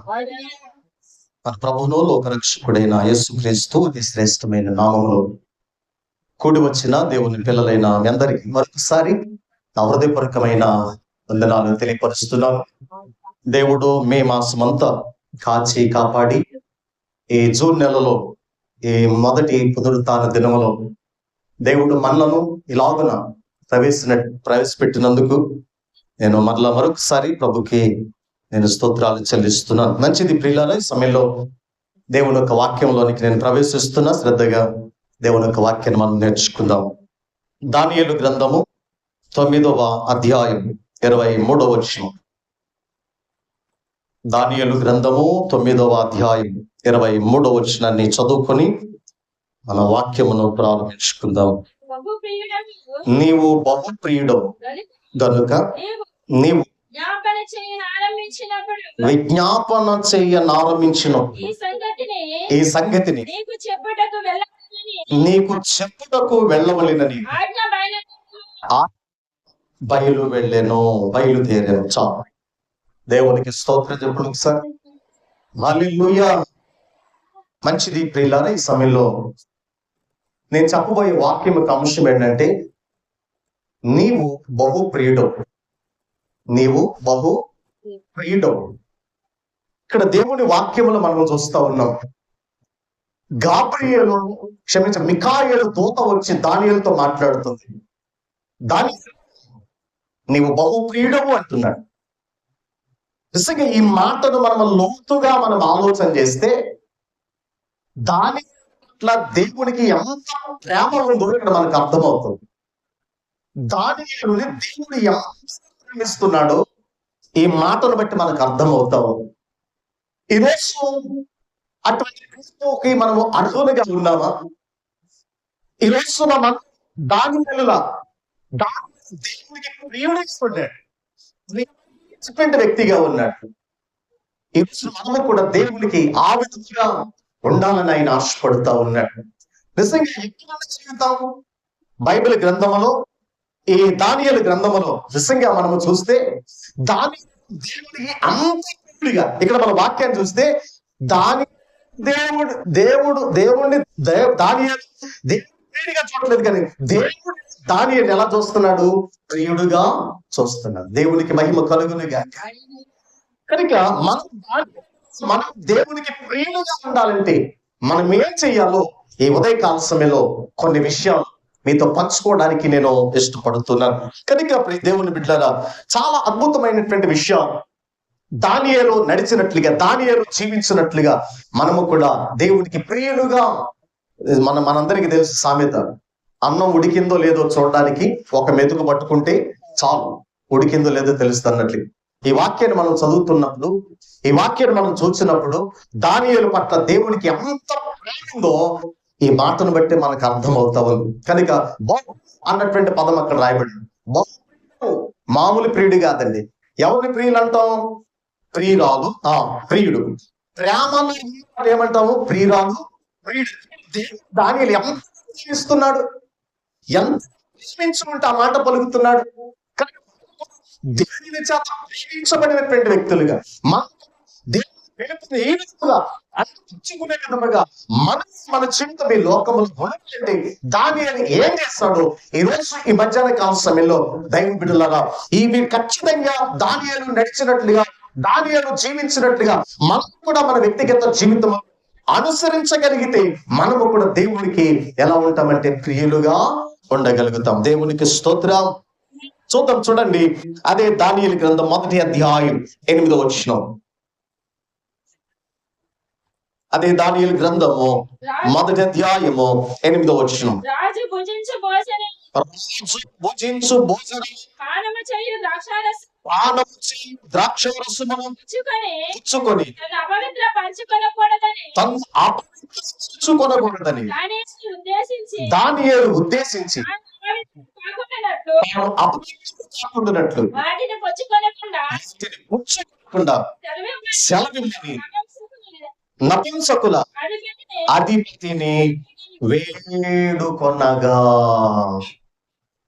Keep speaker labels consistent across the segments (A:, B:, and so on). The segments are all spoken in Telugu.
A: మన ప్రభువును లోకరక్షకుడైన యేసుక్రీస్తు అతి శ్రేష్టమైన నామములో కూడి వచ్చిన దేవుని పిల్లలైన మీ అందరికీ మరొకసారి నా హృదయపూర్వకమైన వందనాలను తెలియపరుస్తున్నాను. దేవుడు మే మాసమంతా కాచి కాపాడి ఈ జూన్ నెలలో ఈ మొదటి పునరుత్థాన దినములో దేవుడు మనలను ఇలాగున ప్రవేశపెట్టినందుకు నేను మరొకసారి ప్రభుకి నేను స్తోత్రాలు చెల్లిస్తున్నాను. మంచిది ప్రియులారా, ఈ సమయంలో దేవుని యొక్క వాక్యంలోనికి నేను ప్రవేశిస్తున్నా. శ్రద్ధగా దేవుని యొక్క వాక్యాన్ని మనం నేర్చుకుందాం. దానియేలు గ్రంథము 9వ అధ్యాయం 23వ వచనం. దానియేలు గ్రంథము 9వ అధ్యాయం 23వ వచనాన్ని చదువుకొని మన వాక్యమును ప్రారంభించుకుందాం. నీవు బహుప్రియుడవు గనుక నీవు విజ్ఞాపన చేయనారంభించిన ఈ సంగతిని నీకు చెప్పుటకు వెళ్ళవలెనని బయలుదేరాను. చాలు. దేవునికి స్తోత్రం చెప్పుడు సార్. హల్లెలూయా. మంచిది ప్రియులారా, ఈ సమయంలో నేను చెప్పబోయే వాక్యం యొక్క అంశం ఏంటంటే నీవు బహు ప్రియుడవు. నీవు బహు ప్రియుడవు. ఇక్కడ దేవుని వాక్యములు మనం చూస్తా ఉన్నాం. మికాయేలు దూత వచ్చి దానియేలుతో మాట్లాడుతుంది. నీవు బహు ప్రియుడవు అంటున్నాడు. నిజంగా ఈ మాటను మనం లోతుగా మనం ఆలోచన చేస్తే దాని పట్ల దేవునికి ఎంత ప్రేమ ఉందో ఇక్కడ మనకు అర్థమవుతుంది. దానియేలుని దేవుడు ఎంత ప్రేమిస్తున్నాడో ఈ మాటను బట్టి మనకు అర్థమవుతావు. ఈరోజు అటువంటి క్రీస్తుకి మనము అర్హులుగా ఉన్నామా? ఈరోజు మనం దానియేలులా దేవునికి ప్రియుడైన వ్యక్తిగా ఉన్నాడు. ఈరోజు మనము కూడా దేవునికి ఆ విధంగా ఉండాలని ఆయన ఆశపడుతూ ఉన్నాడు. నిజంగా ఎక్కడ జీవితాము బైబిల్ గ్రంథములో, ఈ దానియేలు గ్రంథములో నిజంగా మనము చూస్తే దేవుడికి అంత ప్రియుడిగా, ఇక్కడ మన వాక్యాన్ని చూస్తే దేవుడిని ప్రియుడిగా చూడలేదు, కానీ దేవుడు దానియేలు ఎలా చూస్తున్నాడు? ప్రియుడుగా చూస్తున్నాడు. దేవునికి మహిమ కలుగునుగా. కనుక మనం దేవునికి ప్రియులుగా ఉండాలంటే మనం ఏం చెయ్యాలో ఈ ఉదయకాల సమయంలో కొన్ని విషయాలు మీతో పంచుకోవడానికి నేను ఇష్టపడుతున్నాను. కనుక దేవుని బిడ్డలారా, చాలా అద్భుతమైనటువంటి విషయం. దానియేలు నడిచినట్లుగా, దానియేలు జీవించినట్లుగా మనము కూడా దేవునికి ప్రియులుగా. మనందరికీ తెలుసు సామెత, అన్నం ఉడికిందో లేదో చూడడానికి ఒక మెతుకు పట్టుకుంటే చాలు, ఉడికిందో లేదో తెలుస్తున్నట్లు. ఈ వాక్యాన్ని మనం చదువుతున్నప్పుడు, ఈ వాక్యాన్ని మనం చూసినప్పుడు దానియేలు పట్ల దేవునికి ఎంత ప్రేమ ఉందో ఈ మాటను బట్టి మనకు అర్థమవుతా ఉంది. కనుక బహు అన్నటువంటి పదం అక్కడ రాయబడింది. బహు మామూలు ప్రియుడు కాదండి. ఎవరి ప్రియులు అంటాం? ప్రియురాలు, ప్రియుడు. ప్రేమను ఏమంటాము? ప్రియురాలు, ప్రియుడు. దానియేలు ఎంత ప్రేమిస్తున్నాడు, ఎంత ప్రేమించుకుంటే ఆ మాట పలుకుతున్నాడు. దేవుని చేత ప్రేమించబడినటువంటి వ్యక్తులుగా మన జీవితం ఈ లోకములు ఉన్నట్లయితే దానియేలు ఏం చేస్తాడు? ఈ రోజు ఈ మధ్యాహ్న కాల సమయంలో దైవ బిడ్డలారా, ఇవి ఖచ్చితంగా దానియేలు నడిచినట్లుగా, దానియేలు జీవించినట్లుగా మనం కూడా మన వ్యక్తిగత జీవితం అనుసరించగలిగితే మనము కూడా దేవునికి ఎలా ఉంటామంటే ప్రియులుగా ఉండగలుగుతాం. దేవునికి స్తోత్రం. చూద్దాం, చూడండి. అదే దానియేలు గ్రంథం 1వ అధ్యాయం 8వ వచనం. అదే దానియేలు గ్రంథము 1వ అధ్యాయము 8వ వచనం. రాజు భుజించు భోజనం ద్రాక్షారసమును పుచ్చుకొని అపవిత్రపరచుకొనకూడదని దానియేలు ఉద్దేశించి అపవిత్రపరచుకొనున్నట్లు వాటిని పుచ్చుకొనకుండా సెలవిమ్మని నపుంసకుల అధిపతిని వేడుకొనగా.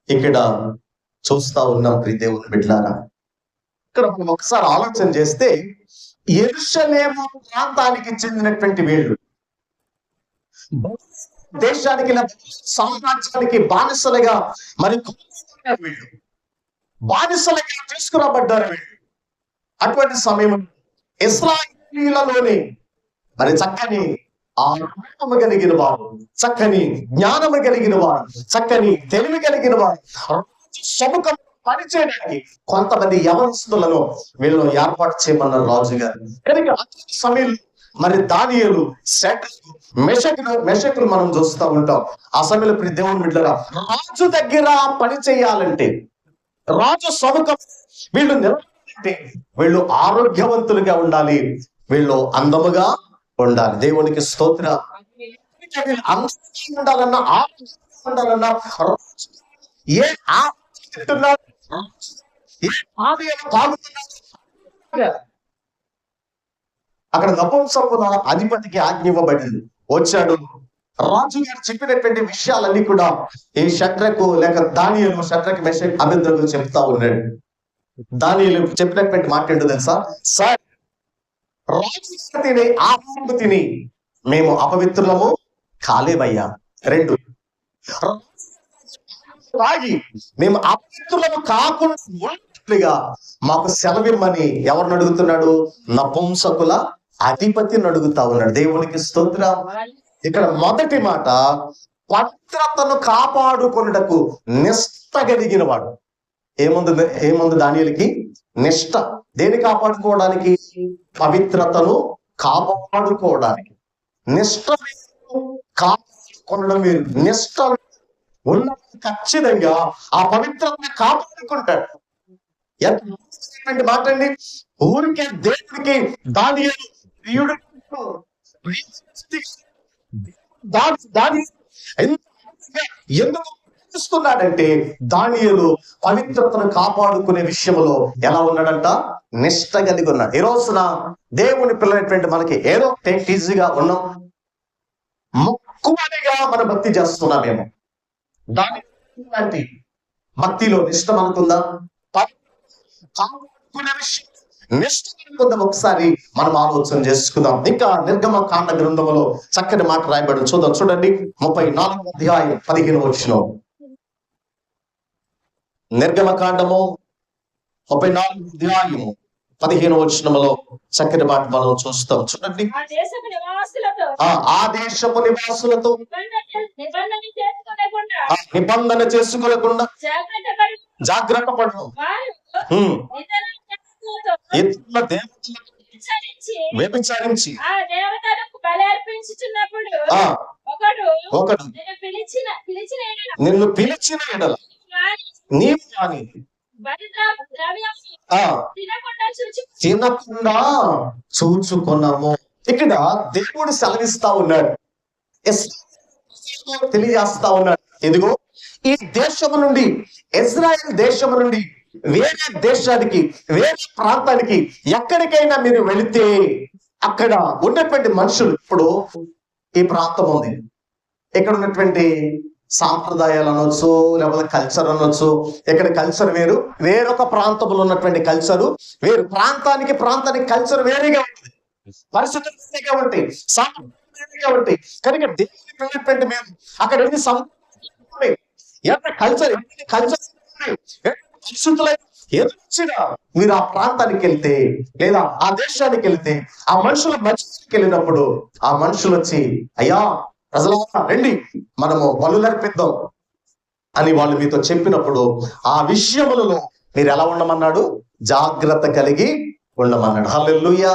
A: ఇక్కడ చూస్తా ఉన్నాం ప్రియ దేవుని బిడ్డలారా. ఇక్కడ మనం ఒకసారి ఆలోచన చేస్తే యెరూషలేము ప్రాంతానికి చెందినటువంటి వీళ్ళు దేశానికి సామ్రాజ్యానికి బానిసలుగా మరి వీళ్ళు బానిసలుగా తీసుకురాబడ్డారు వీళ్ళు. అటువంటి సమయం ఇశ్రాయేలీయులలోనే మరి చక్కని ఆత్మ కలిగిన వారు, చక్కని జ్ఞానము కలిగిన వారు, చక్కని తెలివి కలిగిన వారు సముఖం పనిచేయడానికి కొంతమంది యవనస్తులను వీళ్ళు ఏర్పాటు చేయమన్నారు రాజు గారు. కనుక అటువంటి సమయంలో మరి దానియేలు, మెషకులు మనం చూస్తూ ఉంటాం. ఆ సమయంలో ఇప్పుడు దేవుని బిడ్డలారా, రాజు దగ్గర పని చేయాలంటే, రాజు సముఖం వీళ్ళు నిలబడాలంటే వీళ్ళు ఆరోగ్యవంతులుగా ఉండాలి, వీళ్ళు అందముగా ఉండాలి. దేవునికి స్తోత్ర. అందంగా ఉండాలన్నా, ఆరోగ్యంగా ఉండాలన్నా ఏ తింటున్నాడు, ఏ తాగుతున్నాడు. అక్కడ నపుంసకుల అధిపతికి ఆజ్ఞ ఇవ్వబడింది. వచ్చాడు రాజు గారు చెప్పినటువంటి విషయాలన్నీ కూడా ఈ షడ్రకు లేక దానియేలు, షడ్రకు, మెషక్, అబేద్నెగోకు చెప్తా ఉన్నాడు. దానియేలు చెప్పినటువంటి మాట ఏంటో తెలుసా? సార్, రాజు తినే ఆహారం తిని మేము అపవిత్రులము కాలేమయ్యా. 2, తాగి మేము అపవిత్రులము కాకుండా ఉన్నట్లుగా మాకు సెలవిమ్మని ఎవరిని అడుగుతున్నాడు? నపుంసకుల అధిపతిని అడుగుతా ఉన్నాడు. దేవునికి స్తోత్రం. ఇక్కడ మొదటి మాట, పవిత్రతను కాపాడుకొనుటకు నిష్ట కలిగిన వాడు. ఏముంది దానియేలుకి? నిష్ట. దేని కాపాడుకోవడానికి? పవిత్రతను కాపాడుకోవడానికి. నిష్ట కాపాడుకోవడం మీరు నిష్ట ఉన్న ఖచ్చితంగా ఆ పవిత్రతను కాపాడుకుంటాడు. ఎంత మాట అండి! ఊరికే దేవుడికి దానియేలు ప్రియుడు, ఎందుకు ఇస్తున్నాడంటే ఈరోజు పవిత్రతను కాపాడుకునే విషయంలో ఎలా ఉన్నాడంట? నిష్ట కలిగి ఉన్నాడు. ఈ రోజున దేవుని పిల్లలైనటువంటి మనకి ఏదో టేక్ ఈజీగా ఉన్నాం, మక్కువగా మనం భక్తి చేస్తున్నామేమో. దాని భక్తిలో నిష్ట మనకుందా? నిష్ట మనకుందా? ఒకసారి మనం ఆలోచన చేసుకుందాం. ఇంకా నిర్గమకాండ గ్రంథంలో చక్కని మాట రాయబడి చూద్దాం. చూడండి, 34వ అధ్యాయం 15వ వచనం. నిర్గమకాండము 34వ అధ్యాయము 15వ వచనంలో చక్కని మాట మనం చూస్తాం. చూడండి, ఆ దేశపు నివాసులతో నిబంధన చేసుకోలేకుండా జాగ్రత్త పడు, ఇతరుల దేవతలను వ్యభిచారించి ఒకడు నిన్ను పిలిచిన ఎడల నీవు కానీ తినకుండా చూచుకున్నాము. ఇక్కడ దేవుడు సెలవిస్తా ఉన్నాడు, తెలియజేస్తా ఉన్నాడు. ఇదిగో, ఈ దేశము నుండి, ఇజ్రాయెల్ దేశము నుండి వేరే దేశానికి, వేరే ప్రాంతానికి ఎక్కడికైనా మీరు వెళితే అక్కడ ఉన్నటువంటి మనుషులు, ఇప్పుడు ఈ ప్రాంతం ఉంది, ఇక్కడ ఉన్నటువంటి సాంప్రదాయాలు అనొచ్చు, లేకపోతే కల్చర్ అనొచ్చు. ఇక్కడ కల్చర్ వేరు, వేరొక ప్రాంతంలో ఉన్నటువంటి కల్చరు వేరు. ప్రాంతానికి కల్చర్ వేరేగా ఉంటుంది, పరిస్థితులు వేరేగా ఉంటాయి, సాంప్రదాయాలుగా ఉంటాయి. కనుక దేవుని మేము అక్కడ ఎన్ని కల్చర్ పరిస్థితులు ఎదుర్చిన మీరు ఆ ప్రాంతానికి వెళ్తే, లేదా ఆ దేశానికి వెళ్తే, ఆ మనుషుల మధ్యకి వెళ్ళినప్పుడు ఆ మనుషులు వచ్చి, అయ్యా ప్రజలంతా రండి మనము బలులర్పిద్దాం అని వాళ్ళు మీతో చెప్పినప్పుడు ఆ విషయములలో మీరు ఎలా ఉండమన్నాడు? జాగ్రత్త కలిగి ఉండమన్నాడు. హల్లెలూయా.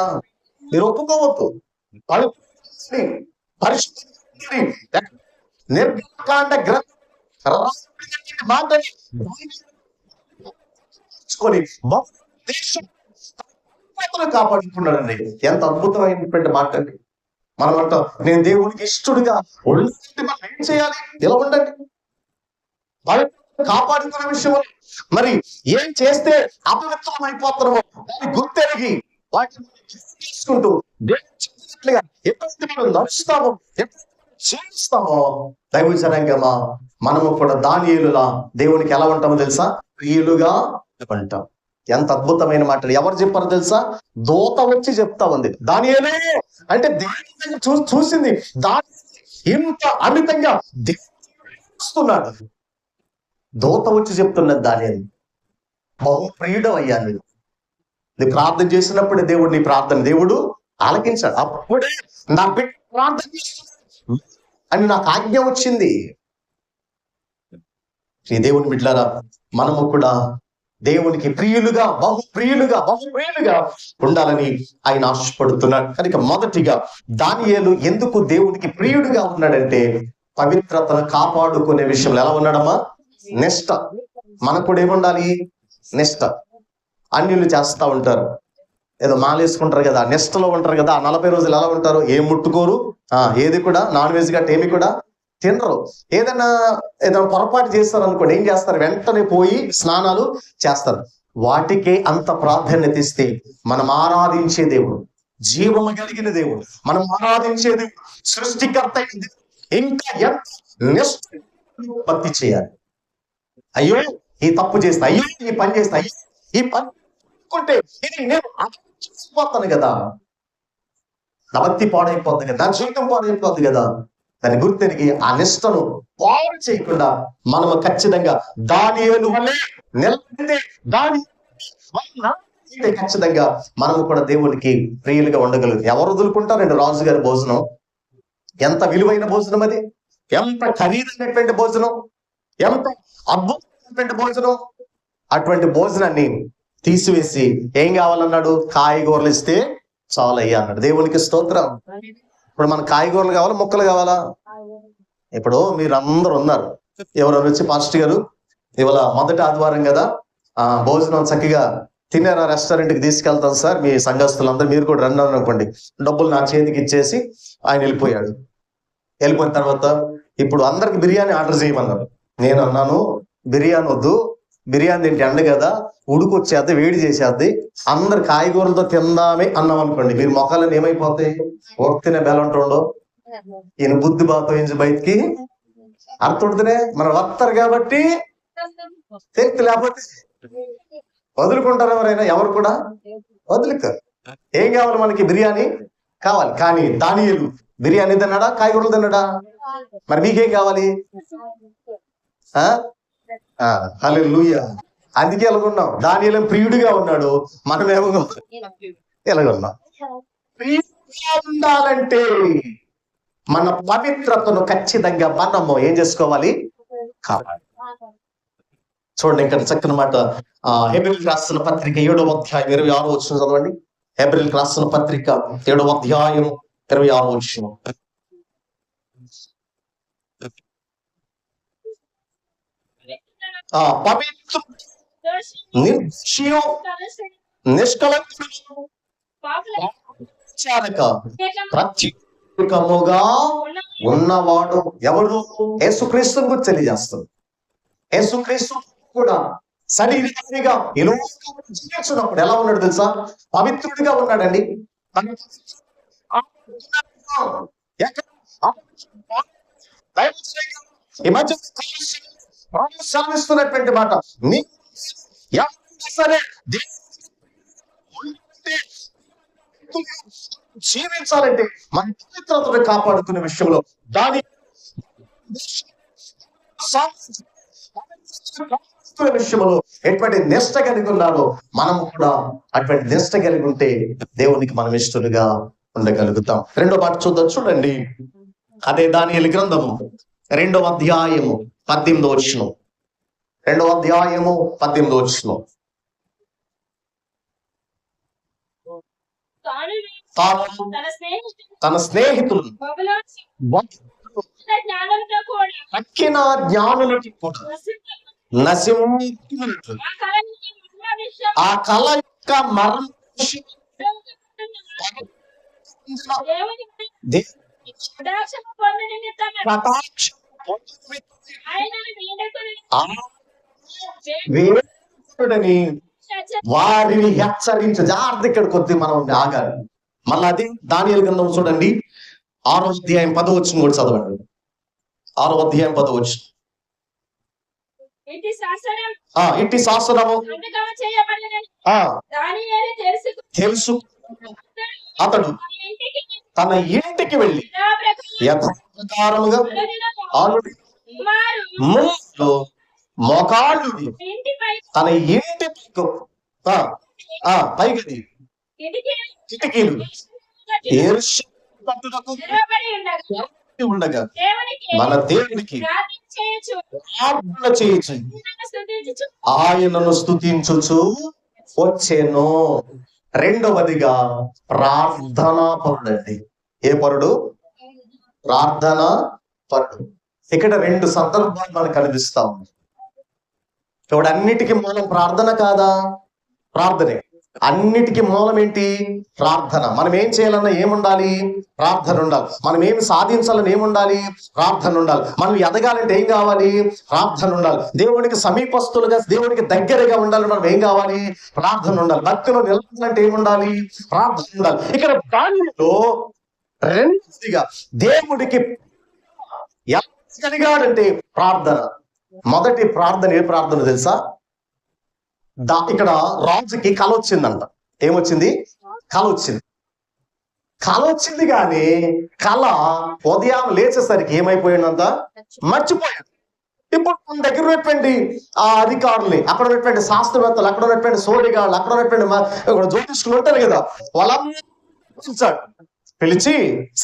A: మీరు ఒప్పుకోవద్దు. నిర్గమకాండ కాపాడుకున్నాడండి. ఎంత అద్భుతమైనటువంటి మాట అండి. మనం అంటాం, నేను దేవునికి ఇష్టడుగా ఉండాలంటే మనం ఏం చేయాలి? ఎలా ఉండండి? కాపాడుకునే విషయంలో మరి ఏం చేస్తే అపవిత్రం అయిపోతున్నామో దాన్ని గుర్తెరిగి వాటిని తీసుకుంటూ దేవునిగా ఎప్పుడైతే మనం నడుస్తామో, చేస్తామో, దైవ జనాంగమా మనము కూడా దానియేలులా దేవునికి ఎలా ఉంటామో తెలుసా? ప్రియులుగా ఉంటాం. ఎంత అద్భుతమైన మాట! ఎవరు చెప్పారో తెలుసా? దూత వచ్చి చెప్తా ఉంది. దానియేలే అంటే దేవుని చూసింది దాని ఇంత అమితంగా చూస్తున్నాడు. దూత వచ్చి చెప్తున్నది దానియేలు, బహు ప్రియుడు అయ్యా నువ్వు ప్రార్థన చేసినప్పుడే నీ దేవుడు ఆలకించాడు. అప్పుడే నా బిడ్డ ప్రార్థన చేస్తున్నాడు అని నాకు ఆజ్ఞ వచ్చింది. ఈ దేవుని బిడ్డలారా, మనము కూడా దేవునికి ప్రియులుగా బహు ప్రియులుగా ఉండాలని ఆయన ఆశపడుతున్నాడు. కనుక మొదటిగా దానియేలు ఎందుకు దేవునికి ప్రియుడిగా ఉన్నాడంటే పవిత్రతను కాపాడుకునే విషయంలో ఎలా ఉన్నాడమ్మా? నిష్ట. మనకు కూడా ఏముండాలి? నిష్ట. అన్యులు చేస్తా ఉంటారు, ఏదో మాలేసుకుంటారు కదా, నిష్టలో ఉంటారు కదా. 40 రోజులు ఎలా ఉంటారు? ఏం ముట్టుకోరు, ఏది కూడా నాన్ వెజ్ గట్ట ఏమి కూడా తినరు. ఏదైనా పొరపాటు చేస్తారు అనుకోండి, ఏం చేస్తారు? వెంటనే పోయి స్నానాలు చేస్తారు. వాటికే అంత ప్రాధాన్యత ఇస్తే మనం ఆరాధించే దేవుడు, జీవము కలిగిన దేవుడు, మనం ఆరాధించే దేవుడు, సృష్టికర్త అయిన దేవుడు ఇంకా ఎంత నిష్ఠ భక్తి చేయాలి. అయ్యో ఈ తప్పు చేస్తా, అయ్యో ఈ పని చేస్తా, అయ్యో ఈ పని అనుకుంటే ఇది నేను పోతాను కదా, నా భక్తి పాడైపోతుంది కదా, నా జీవితం పాడైపోతుంది కదా. దాని గుర్తెరిగి ఆ నిష్టను పాడు చేయకుండా మనము ఖచ్చితంగా దానియేలు వలె నిలబడితే ఖచ్చితంగా మనము కూడా దేవునికి ప్రియులుగా ఉండగలుగుతాం. ఎవరు వదులుకుంటారండి రాజుగారి భోజనం? ఎంత విలువైన భోజనం అది, ఎంత ఖరీదైనటువంటి భోజనం, ఎంత అద్భుతమైనటువంటి భోజనం. అటువంటి భోజనాన్ని తీసివేసి ఏం కావాలన్నాడు? కాయగూరలు ఇస్తే చాలయ్యా అన్నాడు. దేవునికి స్తోత్రం. ఇప్పుడు మన కాయగూరలు కావాలా, మొక్కలు కావాలా? ఇప్పుడు మీరు అందరు ఉన్నారు, ఎవరైనా వచ్చి పాస్టర్ గారు ఇవాళ మొదటి ఆదివారం కదా, భోజనం చక్కగా తిన్నారా, రెస్టారెంట్కి తీసుకెళ్తాను సార్, మీ సంఘస్థులందరూ మీరు కూడా రండి అనుకోండి. డబ్బులు నా చేతికి ఇచ్చేసి ఆయన వెళ్ళిపోయాడు. వెళ్ళిపోయిన తర్వాత ఇప్పుడు అందరికి బిర్యానీ ఆర్డర్ చేయమన్నారు. నేను అన్నాను, బిర్యానీ వద్దు, బిర్యానీ తింటే ఎండ కదా, ఉడుకొచ్చేద్ది, వేడి చేసేద్ది, అందరు కాయగూరలతో తిందామే అన్నాం అనుకోండి, మీరు మొక్కలని ఏమైపోతాయి? ఒక్తినే బెలంటుండో ఈయన బుద్ధి బాతో ఇంచి బయటికి అర్థుడుతునే మనం వస్తారు కాబట్టి తెక్తి, లేకపోతే వదులుకుంటారు. ఎవరైనా ఎవరు కూడా వదులుతారు. ఏం కావాలి మనకి? బిర్యానీ కావాలి. కానీ దానియేలు బిర్యానీ తిన్నాడా, కాయగూరలు తిన్నాడా? మరి మీకేం కావాలి? హల్లెలూయా. అందుకే ఎలాగున్నాం? దానియేలు ప్రియుడిగా ఉన్నాడు, మనమేమో ఎలాగున్నాం? ప్రియుడిగా ఉండాలంటే మన పవిత్రతను ఖచ్చితంగా మనము ఏం చేసుకోవాలి? కావాలి. చూడండి ఇక్కడ చక్కని మాట. హెబ్రీయులకు రాసిన పత్రిక 7వ అధ్యాయం 26వ వచనం చదవండి. హెబ్రీయులకు రాసిన పత్రిక 7వ అధ్యాయం 26వ వచనం. పవిత్ర నిష్కళంకుడు ప్రత్యేకముగా ఉన్నవాడు ఎవరు? యేసుక్రీస్తుని గురించి తెలియజేస్తుంది. యేసుక్రీస్తు కూడా శరీరంగా జీవించినప్పుడు ఎలా ఉన్నాడు తెలుసా? పవిత్రుడిగా ఉన్నాడండి. ఈ మధ్య శ్రమిస్తున్నటువంటి మాట, సరే జీవించాలంటే మన పవిత్రతను కాపాడుకునే విషయంలో దాని విషయంలో ఎటువంటి నిష్ట కలిగి ఉన్నారో మనము కూడా అటువంటి నిష్ట కలిగి ఉంటే దేవునికి మనం ఇష్టలుగా ఉండగలుగుతాం. రెండో మాట చూద్దాం, చూడండి. అదే దానియేలు గ్రంథము 2వ అధ్యాయము 18వ వచనం. 2వ అధ్యాయము 18వ వచనం. తన స్నేహితులు తక్కిన జ్ఞానులకి కూడా నశించినట్లు ఆ కళ యొక్క మరణ వారిని హెచ్చరించ జాగ్రత్త. ఇక్కడ కొద్ది మనం ఆగాలి. మళ్ళీ అది దానియేలు గ్రంథం చూడండి, 6వ అధ్యాయం 10వ వచనం కూడా చదవండి. 6వ అధ్యాయం 10వ వచనం. ఇంటి శాసనము తెలుసు అతడు తన ఇంటికి వెళ్ళి యథాప్రకారముగా మోకాళ్ళు తన ఇంటి పైగది కిటికీలు ఉండగా మన దేవునికి ప్రార్థన చేయొచ్చు, ఆయనను స్తుతించుచు వచ్చేను. రెండవదిగా ప్రార్థనా పరుడండి. ఏ పరుడు? ప్రార్థనా పరుడు. ఇక్కడ రెండు సందర్భాలు మనకు కనిపిస్తా ఉంది. ఇప్పుడు అన్నిటికీ మూలం ప్రార్థన కాదా? ప్రార్థనే. అన్నిటికీ మూలం ఏంటి? ప్రార్థన. మనం ఏం చేయాలన్నా ఏముండాలి? ప్రార్థన ఉండాలి. మనం ఏం సాధించాలని ఏముండాలి? ప్రార్థన ఉండాలి. మనం ఎదగాలంటే ఏం కావాలి? ప్రార్థన ఉండాలి. దేవునికి సమీపస్తులుగా, దేవునికి దగ్గరగా ఉండాలి. మనం ఏం కావాలి? ప్రార్థన ఉండాలి. భక్తిలో నిలబడాలంటే ఏముండాలి? ప్రార్థన ఉండాలి. ఇక్కడ దానిలో రెండవదిగా దేవుడికి కలిగాడంటే ప్రార్థన. మొదటి ప్రార్థన ఏ ప్రార్థన తెలుసా? ఇక్కడ రాజుకి కల వచ్చిందంట. ఏమొచ్చింది? కల వచ్చింది. కల వచ్చింది కానీ కళ ఉదయం లేచేసరికి ఏమైపోయిందంట? మర్చిపోయాడు. ఇప్పుడు మన దగ్గర ఉన్నటువంటి ఆ అధికారుల్ని, అక్కడ ఉన్నటువంటి శాస్త్రవేత్తలు, అక్కడ ఉన్నటువంటి సోడిగాళ్ళు, అక్కడ ఉన్నటువంటి జ్యోతిష్కులు ఉంటారు కదా, వాళ్ళందరూ పిలిచాడు. పిలిచి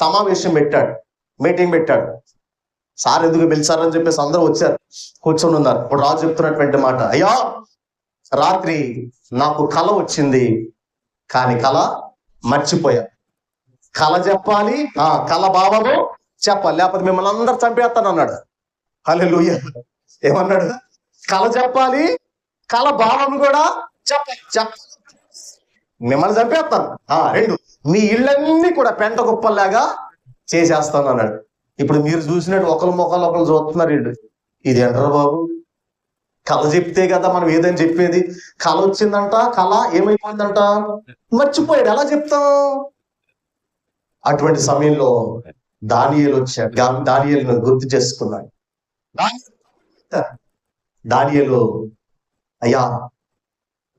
A: సమావేశం పెట్టాడు, మీటింగ్ పెట్టాడు. సార్ ఎందుకు పిలిచారని చెప్పేసి అందరూ వచ్చారు, కూర్చొని ఉన్నారు. ఇప్పుడు రాజు చెప్తున్నటువంటి మాట, అయ్యా రాత్రి నాకు కల వచ్చింది కానీ కల మర్చిపోయా. కల చెప్పాలి, కల భావము చెప్పాలి, లేకపోతే మిమ్మల్ని అందరు చంపేస్తాను అన్నాడు. హల్లెలూయా. ఏమన్నాడు? కల చెప్పాలి, కల భావం కూడా చెప్పాలి, మిమ్మల్ని చంపేస్తాను. రెండు, మీ ఇళ్ళన్నీ కూడా పెంట కుప్పల్లాగా చేసేస్తాను అన్నాడు. ఇప్పుడు మీరు చూసినట్టు ఒకరు మొక్కలు ఒకరు చూస్తున్నారు. ఇది అంటారు బాబు, కళ చెప్తే కదా మనం ఏదని చెప్పేది. కళ వచ్చిందంట, కళ ఏమైపోయిందంట? మర్చిపోయాడు. ఎలా చెప్తాం? అటువంటి సమయంలో దానియేలు వచ్చాడు. దానియేలును గుర్తు చేసుకున్నాడు. దానియేలు, అయ్యా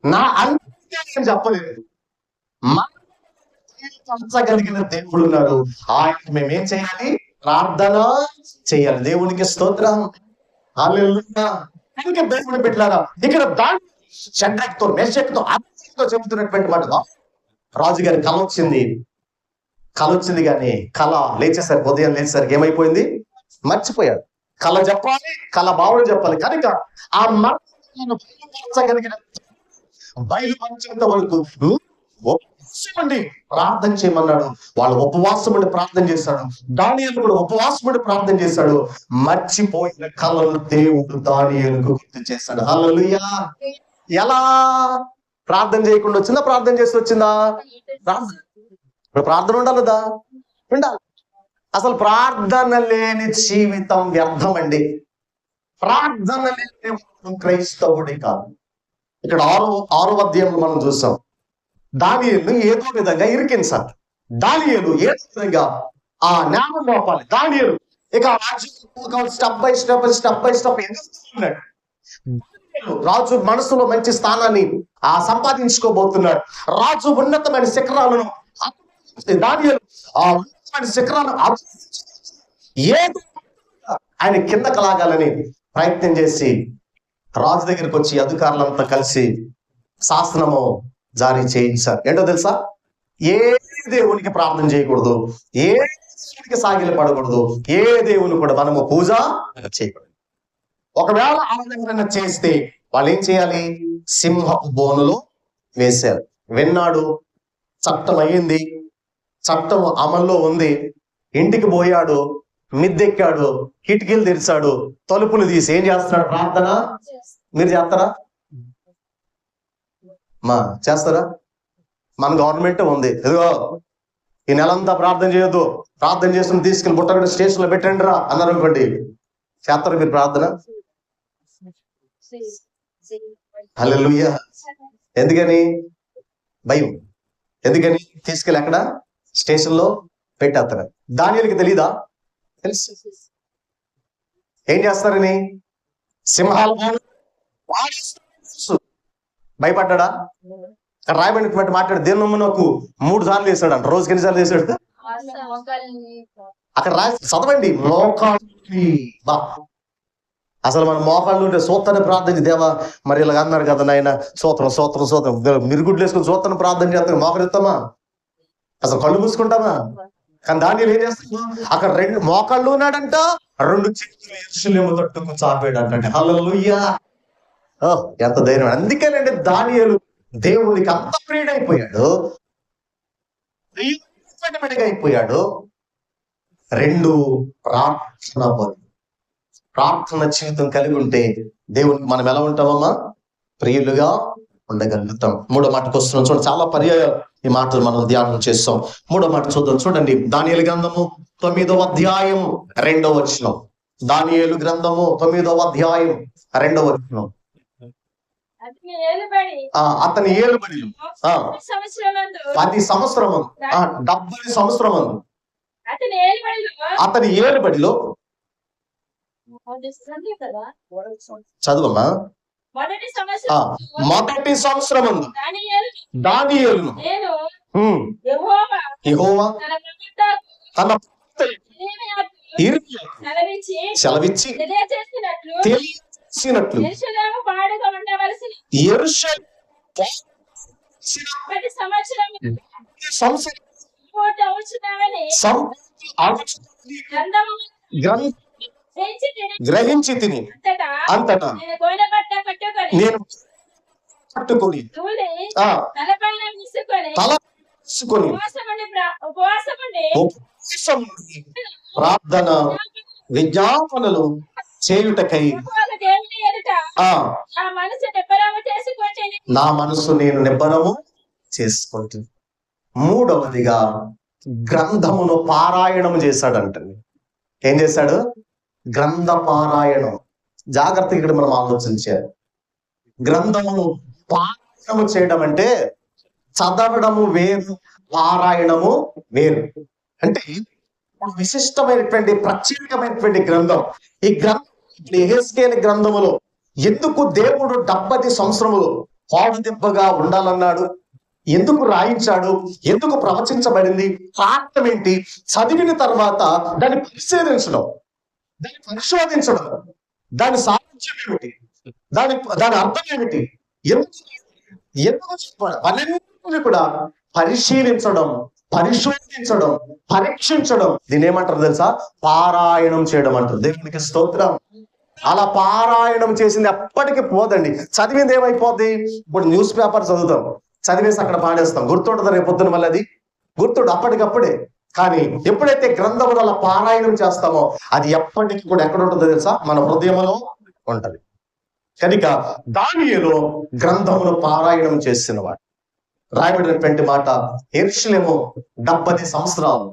A: నా అంతే చెప్పలేదు, పంచగలిగిన దేవుడు ఉన్నాడు, ఆయన మేమేం చేయాలి? ప్రార్థన చేయాలి. దేవునికి స్తోత్రం. హల్లెలూయా. ఇంకా దేవుని పెట్టారా ఇక్కడ దాని షడ్రక్తో మెషక్తో అర్థంతో చెబుతున్నటువంటి మాట. రాజుగారి కళ వచ్చింది కానీ కళ లేచేసరికి, ఉదయం లేచేసరికి ఏమైపోయింది? మర్చిపోయాడు. కళ చెప్పాలి, కళ భావన చెప్పాలి. కనుక ఆ మర్చగలిగిన బయలుపరిచేంత వరకు ప్రార్థన చేయమన్నాడు. వాళ్ళు ఉపవాసం ఉండి ప్రార్థన చేశాడు. దానియేలు కూడా ఉపవాసం ఉండి ప్రార్థన చేశాడు. మర్చిపోయిన కళలు దేవుడు దానియేలుకు గుర్తు చేశాడు. హల్లెలూయా. ఎలా? ప్రార్థన చేయకుండా వచ్చిందా? ప్రార్థన చేసి వచ్చిందా? ప్రార్థన ఉండాలదా? ఉండాలి. అసలు ప్రార్థన లేని జీవితం వ్యర్థం అండి. ప్రార్థన లేని క్రైస్తవుడే కాదు. ఇక్కడ 6వ అధ్యాయంలో మనం చూసాం, దానియేలు ఏదో విధంగా ఇరికించాలి. దానియేలు ఏదో విధంగా ఆ జ్ఞానం లోపాలి. దానియేలు ఇక స్టెప్ బై స్టెప్ ఎందుకు రాజు మనసులో మంచి స్థానాన్ని సంపాదించుకోబోతున్నాడు. రాజు ఉన్నతమైన శిఖరాలను, దానియేలు ఆ ఉన్నతమైన శిఖరాలను ఏదో ఆయన కిందకు లాగాలని ప్రయత్నం చేసి రాజు దగ్గరికి వచ్చి అధికారులంతా కలిసి శాసనము జారీ చేయించారు. ఏంటో తెలుసా? ఏ దేవునికి ప్రార్థన చేయకూడదు, ఏ దేవునికి సాగిలి పడకూడదు, ఏ దేవుని కూడా మనము పూజ చేయకూడదు. ఒకవేళ ఆరాధన చేస్తే వాళ్ళు ఏం చేయాలి? సింహపు బోనులో వేశారు. విన్నాడు, చట్టం అయ్యింది, చట్టం అమల్లో ఉంది. ఇంటికి పోయాడు, మిద్దెక్కాడు, కిటికీలు తెరిచాడు, తలుపులు తీసి ఏం చేస్తున్నాడు? ప్రార్థన. మీరు చేస్తారా? చేస్తారా? మన గవర్నమెంట్ ఉంది, ఇదిగో ఈ నెలంతా ప్రార్థన చేయొద్దు, ప్రార్థన చేస్తున్న తీసుకెళ్ళి బుట్టగడ స్టేషన్ లో పెట్టండి రా అన్నారు అనుకోండి, చేస్తారా మీరు ప్రార్థన? హల్లెలూయా. ఎందుకని? భయం. ఎందుకని? తీసుకెళ్ళి అక్కడ స్టేషన్ లో పెట్టేస్తారు. దానియేలుకి తెలీదా? తెలుసు. ఏం చేస్తారని? సింహాల వాడేస్తాడు. భయపడ్డా? రాయబడినటువంటి మాట్లాడు దేని నమ్ము నాకు 3 సార్లు వేసాడు అంట. రోజుకి ఎన్నిసార్లు వేసాడు అక్కడ రాసి చదవండి. మోకాళ్ళి బా అసలు మన మోకాళ్ళు ఉంటే సూత్రాన్ని ప్రార్థన దేవా మరి ఇలా అన్నారు కదా నాయన సూత్రం సూత్రం సూత్రం మిరుగుడ్లు వేసుకుని సూత్రాన్ని ప్రార్థన చేస్తాను మోకరిస్తామా? అసలు కళ్ళు మూసుకుంటామా? కానీ దాన్ని ఏం చేస్తాము? అక్కడ 2 మోకాళ్ళు ఉన్నాడంట, 2 చేతులు యెరూషలేము తట్టుకు చాపాడంట. హల్లెలూయా! ఎంత ధైర్యం! అందుకేనండి దానియేలు దేవునికి అంత ప్రియుడైపోయాడు, అయిపోయాడు. 2 ప్రార్థన జీవితం కలిగి ఉంటే దేవునికి మనం ఎలా ఉంటామమ్మా? ప్రియులుగా ఉండగలుగుతాం. 3వ మాటకు వస్తున్నాం చూడండి. చాలా పర్యాయాలు ఈ మాటలు మనం ధ్యానం చేస్తాం. 3వ మాట చూద్దాం చూడండి. దానియేలు గ్రంథము 9వ అధ్యాయం 2వ వచనం. దానియేలు గ్రంథము 9వ అధ్యాయం 2వ వచనం. అతని ఏలుబడి 10 సంవత్సరం 70 సంవత్సరం అతని ఏలుబడిలో చదువమ్మా. మొదటి సంవత్సరం దానియేలును యెహోవా తన సెలవిచ్చి తెలియచేసినట్లు గ్రహించి తిని అంతటా నేను పట్టుకొని తల ప్రార్థన విజ్ఞాపనలు చేయుటకై నా మనసు నేను నిబ్బరము చేసుకుంటుంది. 3వదిగా గ్రంథమును పారాయణము చేశాడంటండి. ఏం చేశాడు? గ్రంథ పారాయణం. జాగ్రత్తగా ఇక్కడ మనం ఆలోచించాలి. గ్రంథమును పారాయణము చేయడం అంటే చదవడము వేరు, పారాయణము వేరు. అంటే విశిష్టమైనటువంటి ప్రత్యేకమైనటువంటి గ్రంథం. ఈ గ్రంథం యెహెజ్కేలు గ్రంథములో ఎందుకు దేవుడు 70 సంవత్సరములు పాడుదెబ్బగా ఉండాలన్నాడు, ఎందుకు రాయించాడు, ఎందుకు ప్రవచించబడింది, కారణం ఏంటి, చదివిన తర్వాత దాన్ని పరిశోధించడం, దాన్ని పరిశోధించడం, దాని సామర్థ్యం ఏమిటి, దాని అర్థం ఏమిటి, ఎందుకు చెప్పాడు అవన్నీ కూడా పరిశీలించడం, పరిశోధించడం, పరీక్షించడం. దీని ఏమంటారు తెలుసా? పారాయణం చేయడం అంటారు. దేవునికి స్తోత్రం. అలా పారాయణం చేసింది ఎప్పటికీ పోదండి. చదివింది ఏమైపోద్ది? ఇప్పుడు న్యూస్ పేపర్ చదువుతాం, చదివేసి అక్కడ పాడేస్తాం, గుర్తుంటుంది రేపు పొద్దున మళ్ళీ అది గుర్తుడు అప్పటికప్పుడే. కానీ ఎప్పుడైతే గ్రంథములు అలా పారాయణం చేస్తామో అది ఎప్పటికీ కూడా ఎక్కడ ఉంటుందో తెలుసా? మన హృదయంలో ఉంటది. కనుక దానియేలు గ్రంథమును పారాయణం చేసినవాడు. రాయబడినటువంటి మాట, యెరూషలేము 70 సంవత్సరాలు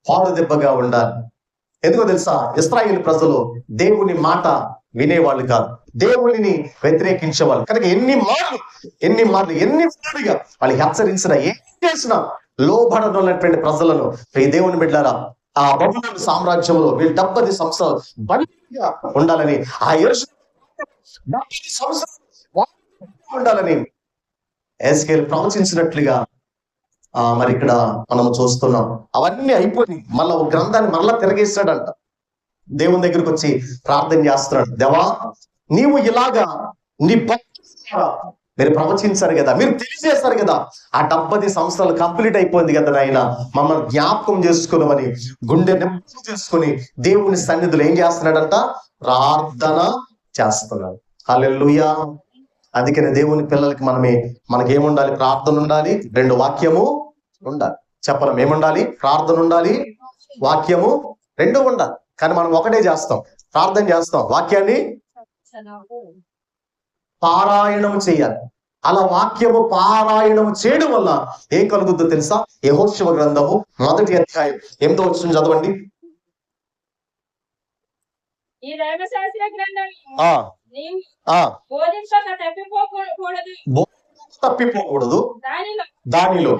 A: పాడుదెబ్బగా ఉండాలి. ఎందుకో తెలుసా? ఇశ్రాయేలు ప్రజలు దేవుని మాట వినేవాళ్ళు కాదు, దేవునిని వ్యతిరేకించేవాళ్ళు. కనుక ఎన్ని మాటలుగా వాళ్ళు హెచ్చరించినా, ఏం చేసినా లోబడనటువంటి ప్రజలను, ఈ దేవుని బిడ్డలారా, ఆ బబులోను సామ్రాజ్యంలో వీళ్ళు 70 సంవత్సరాలు బందీగా ఉండాలని, ఆ యెరూషలేము 70 సంవత్సరాలు ఉండాలని యెహెజ్కేలు ప్రవచించినట్లుగా మరి ఇక్కడ మనము చూస్తున్నాం. అవన్నీ అయిపోయి మళ్ళా ఒక గ్రంథాన్ని మరలా తిరగేస్తాడంట. దేవుని దగ్గరికి వచ్చి ప్రార్థన చేస్తున్నాడు. దేవా, నీవు ఇలాగా నీ మీరు ప్రవచించారు కదా, మీరు తెలియజేస్తారు కదా, ఆ 70 సంవత్సరాలు కంప్లీట్ అయిపోయింది కదా నాయన, మమ్మల్ని జ్ఞాపకం చేసుకున్నామని గుండె నెమ్మది చేసుకుని దేవుని సన్నిధిలో ఏం చేస్తున్నాడంట? ప్రార్థన చేస్తున్నాడు. హల్లెలూయా. అందుకనే దేవుని పిల్లలకి మనకేముండాలి? ప్రార్థన ఉండాలి, 2 వాక్యము ఉండాలి. చెప్పడం ఏముండాలి? ప్రార్థన ఉండాలి, వాక్యము 2 ఉండాలి. కానీ మనం ఒకటే చేస్తాం, ప్రార్థన చేస్తాం, వాక్యాన్ని పారాయణం చేయాలి. అలా వాక్యము పారాయణం చేయడం వల్ల ఏం కలుగుద్దో తెలుసా? యెహోషువ గ్రంథము 1వ అధ్యాయం 8వ వచనం చదవండి. తప్పిపోకూడదు, దానిలో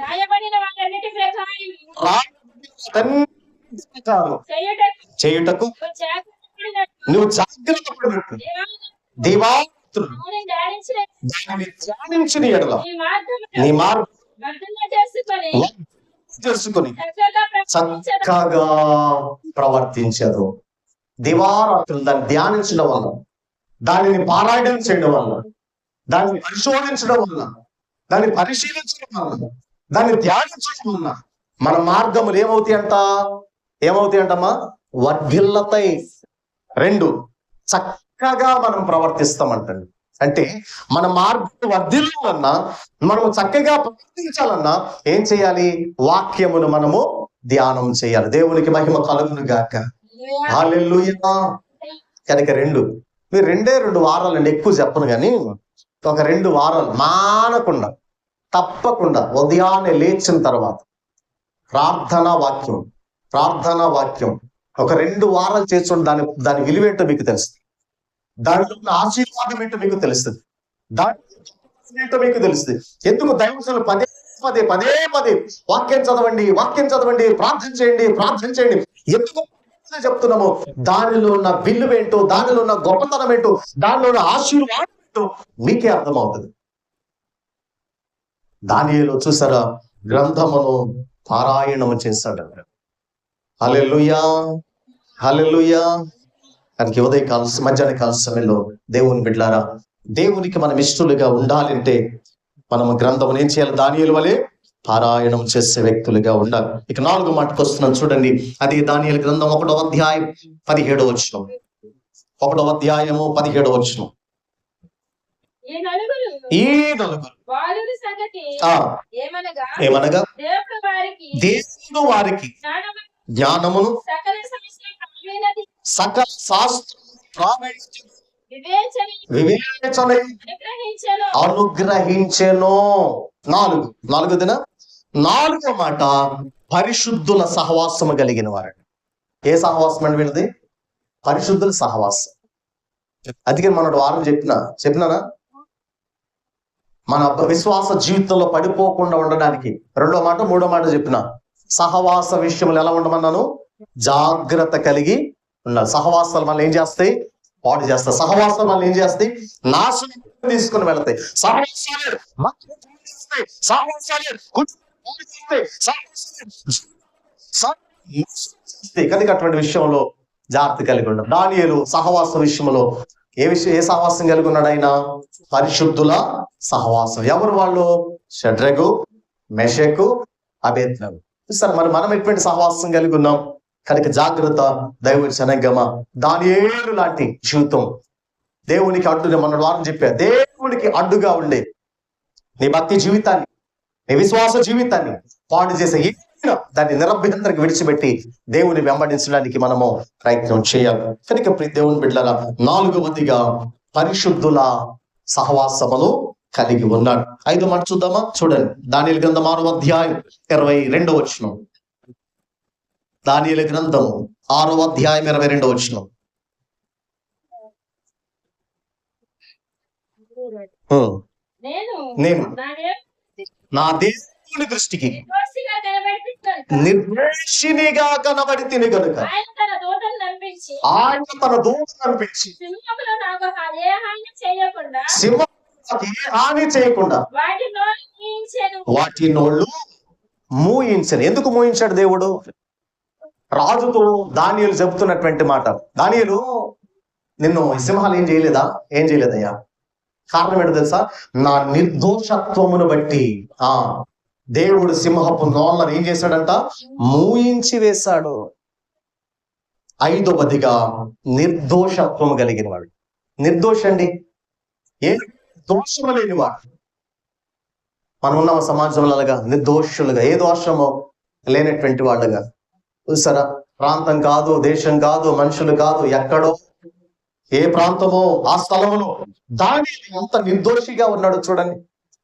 A: చేయుటకు నువ్వు జాగ్రత్త పడినట్టు దేవా రాత్రులు దానిని ధ్యానించిన ఎడల నీ మార్గం తెలుసుకుని చక్కగా ప్రవర్తించదు. దివారాత్రులు దాన్ని ధ్యానించడం వల్ల, దానిని పారాయణం చేయడం వల్ల, దాన్ని పరిశోధించడం వల్ల, దాన్ని పరిశీలించడం వల్ల, దాన్ని ధ్యానించడం వల్ల మన మార్గములు ఏమవుతాయంటమ్మా? వర్ధిల్లతాయి. 2, చక్కగా మనం ప్రవర్తిస్తామంటండి. అంటే మన మార్గం వర్ధిల్లాలన్నా, మనము చక్కగా ప్రవర్తించాలన్నా ఏం చేయాలి? వాక్యమును మనము ధ్యానం చేయాలి. దేవునికి మహిమ కలుగును గాక. హల్లెలూయా. కనుక 2 మీరు 2 వారాలండి, ఎక్కువ చెప్పను కానీ ఒక 2 వారాలు మానకుండా తప్పకుండా ఉదయాన్నే లేచిన తర్వాత ప్రార్థనా వాక్యం ఒక 2 వారాలు చేర్చుకోండి. దాని విలువేంటో మీకు తెలుస్తుంది. దానిలో ఉన్న ఆశీర్వాదం ఏంటో మీకు తెలుస్తుంది. దాని ఏంటో మీకు తెలుస్తుంది. ఎందుకు దైవజనులు పదే వాక్యం చదవండి, ప్రార్థన చేయండి. ఎందుకు చెప్తున్నాము? దానిలో ఉన్న విలువేంటో, దానిలో ఉన్న గొప్పతనం ఏంటో, దానిలో ఉన్న ఆశీర్వాదం ఏంటో మీకే అర్థమవుతుంది. దానియేలు చూసారా, గ్రంథమును పారాయణము చేశాడు. హల్లెలూయా. దానికి ఉదయకాల మధ్యాహ్న కాల సమయంలో దేవుని బిడ్డలారా, దేవునికి మనం ఇష్టలుగా ఉండాలంటే మనం గ్రంథమును ఏం చేయాలి? దానియేలు వలె పారాయణం చేసే వ్యక్తులుగా ఉండాలి. ఇక 4వ మాటకు వస్తున్నాం చూడండి. అది దానియేలు గ్రంథం 1వ అధ్యాయం 17వ వచనం. 1వ అధ్యాయము 17వ వచనం. ఈ నలుగురు ఏమనగా దేవుడు వారికి జ్ఞానమును సకల శాస్త్ర వివేచన అనుగ్రహించెను. 4వ మాట, పరిశుద్ధుల సహవాసము కలిగిన వారు. ఏ సహవాసం అండి వీళ్ళది? పరిశుద్ధుల సహవాసం. అందుకే మనోడు వారం చెప్పినానా? మన విశ్వాస జీవితంలో పడిపోకుండా ఉండడానికి 2వ మాట 3వ మాట చెప్పిన సహవాస విషయంలో ఎలా ఉండమన్నాను? జాగ్రత్త కలిగి ఉండాలి. సహవాసాలు మనల్ని ఏం చేస్తాయి? పాడు చేస్తాయి. సహవాసాలు మనల్ని ఏం చేస్తాయి? నాశనం తీసుకుని వెళతాయి. కనుక అటువంటి విషయంలో జాగ్రత్త కలిగి ఉండాలి. దానియేలు సహవాస విషయంలో ఏ సహవాసం కలిగి ఉన్నాడు? ఆయన పరిశుద్ధుల సహవాసం. ఎవరు వాళ్ళు? షడ్రగు, మెషకు, అబేద్నెగో. సార్ మరి మనం ఎటువంటి సహవాసం కలిగి ఉన్నాం? కనుక జాగ్రత్త. దైవ జనాంగమా, దానియేలు లాంటి జీవితం దేవునికి అడ్డుగా మన వారం చెప్పా, దేవునికి అడ్డుగా ఉండే నీ భక్తి జీవితాన్ని, నీ విశ్వాస జీవితాన్ని పాడు చేసే దాన్ని నిరభ్యంతరంగా విడిచిపెట్టి దేవుని వెంబడించడానికి మనము ప్రయత్నం చేయాలి. కనుక దేవుని బిడ్డలారా, 4వదిగా పరిశుద్ధుల సహవాసమును కలిగి ఉన్నాడు. 5వ మాట చూద్దామా? చూడండి. దానియేలు గ్రంథం 6వ అధ్యాయం 22వ వచనం. దానియేలు గ్రంథం 6వ అధ్యాయం 22వ వచనం. నేను నా దేవుని దృష్టికి నిర్దోషినిగా కనబడితిని గనుక ఆయన తన దూతను పంపించి సింహములకు ఏ హాని చేయకుండా వాటి నోళ్ళు మూయించను. ఎందుకు మూయించాడు దేవుడు? రాజుతో దానియేలు చెబుతున్నటువంటి మాట, దానియేలు నిన్ను సింహాలు ఏం చేయలేదయ్యా. కారణం ఏంటో తెలుసా? నా నిర్దోషత్వమును బట్టి దేవుడు సింహపు నోళ్ళను ఏం చేశాడంట? మూయించి వేశాడు. 5వదిగా నిర్దోషత్వము కలిగిన వాడు. నిర్దోషండి, ఏ దోషము లేనివాడు. మనం ఉన్నాము సమాజంలో అలాగా నిర్దోషులుగా, ఏ దోషము లేనటువంటి వాళ్ళుగా. చూసారా, ప్రాంతం కాదు, దేశం కాదు, మనుషులు కాదు, ఎక్కడో ఏ ప్రాంతమో ఆ స్థలంలో దాని అంత నిర్దోషిగా ఉన్నాడు. చూడండి,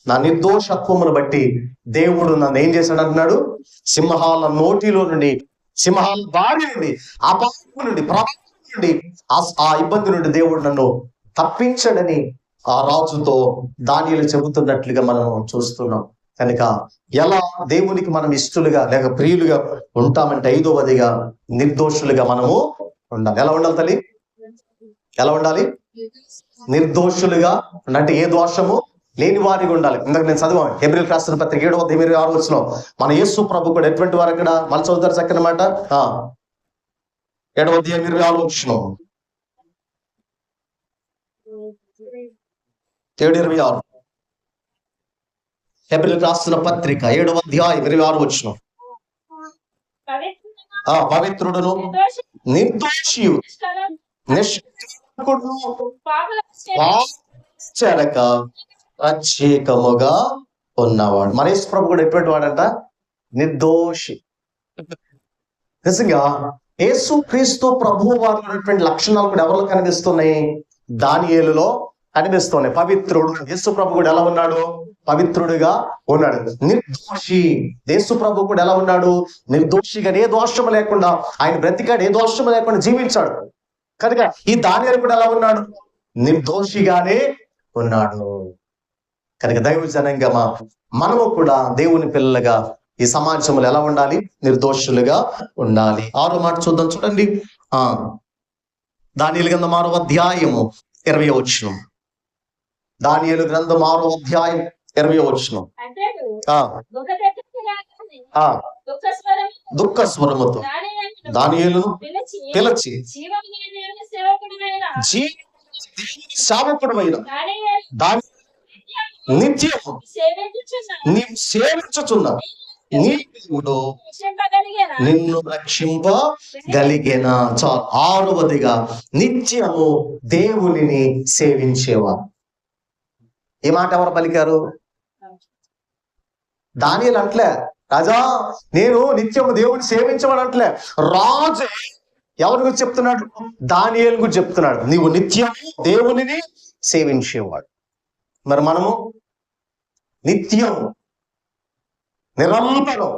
A: నా నిర్దోషత్వమును బట్టి దేవుడు నన్ను ఏం చేశాడు అంటున్నాడు? సింహాల నోటిలో నుండి, సింహాల బారి నుండి, ఆ పాపం నుండి, ప్రభావం నుండి, ఆ ఇబ్బంది నుండి దేవుడు నన్ను తప్పించడని ఆ రాజుతో దానియేలు చెబుతున్నట్లుగా మనం చూస్తున్నాం. కనుక ఎలా దేవునికి మనం ఇష్టలుగా లేక ప్రియులుగా ఉంటామంటే 5వదిగా నిర్దోషులుగా మనము ఉండాలి. ఎలా ఉండాలి తల్లి? ఎలా ఉండాలి? నిర్దోషులుగా అంటే ఏ దోషము లేని వారిగా ఉండాలి. ఇందాక నేను చదివాను హెబ్రీయులకు రాసిన పత్రిక 7:26 మన యేసు ప్రభు కూడా ఎటువంటి వారు అక్కడ మళ్ళీ చదువుతారు చక్కని మాట. 7:26 7:26 హెబ్రీయులకు రాసిన పత్రిక 7:26 పవిత్రుడును నిర్దోషియు నిష్కళంకుడును పాపచరక ప్రత్యేకముగా ఉన్నవాడు. మన యేసు ప్రభు కూడా ఎటువంటి వాడంట? నిర్దోషి. నిజంగా యేసు క్రీస్తు ప్రభువు వారిలో ఉన్నటువంటి లక్షణాలు కూడా ఎవరిలో కనిపిస్తున్నాయి? దానియేలులో కనిపిస్తున్నాయి. పవిత్రుడు. యేసు ప్రభు కూడా ఎలా ఉన్నాడు? పవిత్రుడిగా ఉన్నాడు. నిర్దోషి. యేసు ప్రభు కూడా ఎలా ఉన్నాడు? నిర్దోషిగా, ఏ దోషము లేకుండా ఆయన బ్రతికాడు, ఏ దోషము లేకుండా జీవించాడు. కనుక ఈ దానియేలు కూడా ఎలా ఉన్నాడు? నిర్దోషిగానే ఉన్నాడు. కనుక దైవ జనంగా మనము కూడా దేవుని పిల్లలుగా ఈ సమాజంలో ఎలా ఉండాలి? నిర్దోషులుగా ఉండాలి. 6వ మాట చూద్దాం, చూడండి. దానియేలు గ్రంథం 6వ అధ్యాయము 20వ వచనం. దానియేలు గ్రంథం 6వ అధ్యాయం 20వ వచనం. దుఃఖ స్వరముతో దానియేలును పిలిచి సేవకుడమైన నిత్యము నీవు సేవించుచున్న నీ దేవుడు నిన్ను రక్షింపగలిగిన. చాలు. 6వదిగా నిత్యము దేవునిని సేవించేవా. ఈ మాట ఎవరు పలికారు? దానియేలు అంటలే, రాజా నేను నిత్యము దేవుని సేవించమని అంటలే. రాజే ఎవరి గురించి చెప్తున్నాడు? దానియేలు గురించి చెప్తున్నాడు. నీవు నిత్యము దేవునిని సేవించేవాడు. మరి మనము నిత్యం, నిరంతరం,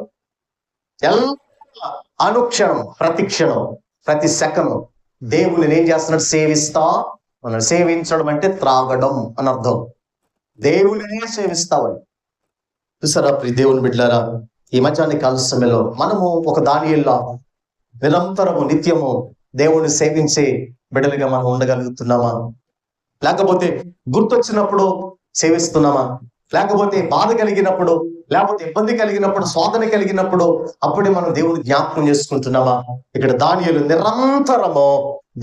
A: అనుక్షణం, ప్రతి క్షణం, ప్రతి సెకను దేవుని ఏం చేస్తున్నాడు? సేవిస్తా ఉన్నాడు. సేవించడం అంటే త్రాగడం అని అర్థం. దేవునినే సేవిస్తావని. చూసారా ప్రియ దేవుని బిడ్డలారా, ఈ మధ్యాహ్న కాల సమయంలో మనము ఒక దానియేలులా నిరంతరము నిత్యము దేవుణ్ణి సేవించే బిడ్డలుగా మనం ఉండగలుగుతున్నామా? లేకపోతే గుర్తొచ్చినప్పుడు సేవిస్తున్నామా? లేకపోతే బాధ కలిగినప్పుడు, లేకపోతే ఇబ్బంది కలిగినప్పుడు, శోధన కలిగినప్పుడు అప్పుడే మనం దేవుని జ్ఞాపకం చేసుకుంటున్నామా? ఇక్కడ దానియేలు నిరంతరము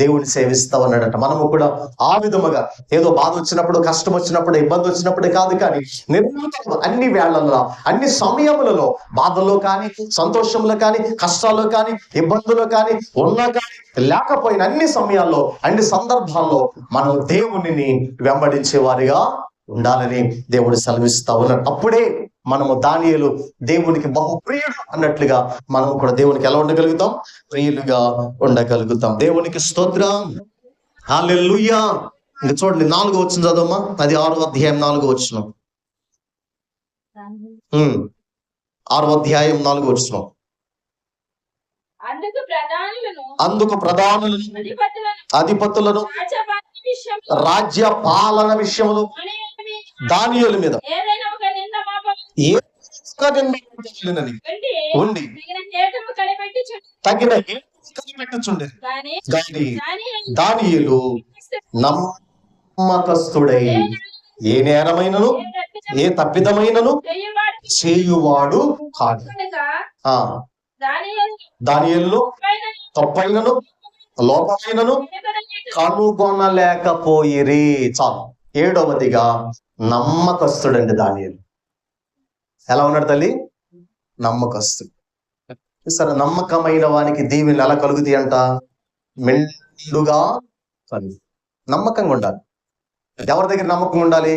A: దేవుని సేవిస్తా ఉన్నాడట. మనము కూడా ఆ విధముగా ఏదో బాధ వచ్చినప్పుడు, కష్టం వచ్చినప్పుడు, ఇబ్బంది వచ్చినప్పుడే కాదు, కానీ నిరంతరం అన్ని వేళల్లో, అన్ని సమయములలో, బాధల్లో కానీ, సంతోషంలో కానీ, కష్టాల్లో కానీ, ఇబ్బందుల్లో కానీ, ఉన్నా కానీ లేకపోయిన అన్ని సమయాల్లో, అన్ని సందర్భాల్లో మనం దేవునిని వెంబడించే వారిగా ఉండాలని దేవుడు సెలవిస్తా ఉన్నాడు. అప్పుడే మనము దానియేలు దేవునికి బహు ప్రియుడు అన్నట్లుగా మనం కూడా దేవునికి ఎలా ఉండగలుగుతాం? ప్రియులుగా ఉండగలుగుతాం. దేవునికి స్తోత్రం. హల్లెలూయా. ఇంకా చూడండి 4వ వచనం చదవమ్మా. అది 6వ అధ్యాయం 4వ వచనం. 6వ అధ్యాయం 4వ వచనం. అందుకు ప్రధానులను అధిపతులను రాజ్య పాలన విషయములు దానియేలు మీద ఉండి తగిన కనిపెట్టుచుండెను. కానీ దానియేలు నమ్మకస్తుడై ఏ నేరమైనను ఏ తప్పిదమైనను చేయువాడు కాదు. దానియేలు తప్పైనను లోపమైనను కనుగొనలేకపోయిరి. చాలు. 7వదిగా నమ్మకస్తుడండి దానియేలు. ఎలా ఉన్నాడు తల్లి? నమ్మకస్తుడు. సరే, నమ్మకమైన వానికి దీవెనలు ఎలా కలుగుతాయి అంట? మెండుగా కలుగు. నమ్మకంగా ఉండాలి. ఎవరి దగ్గర నమ్మకంగా ఉండాలి?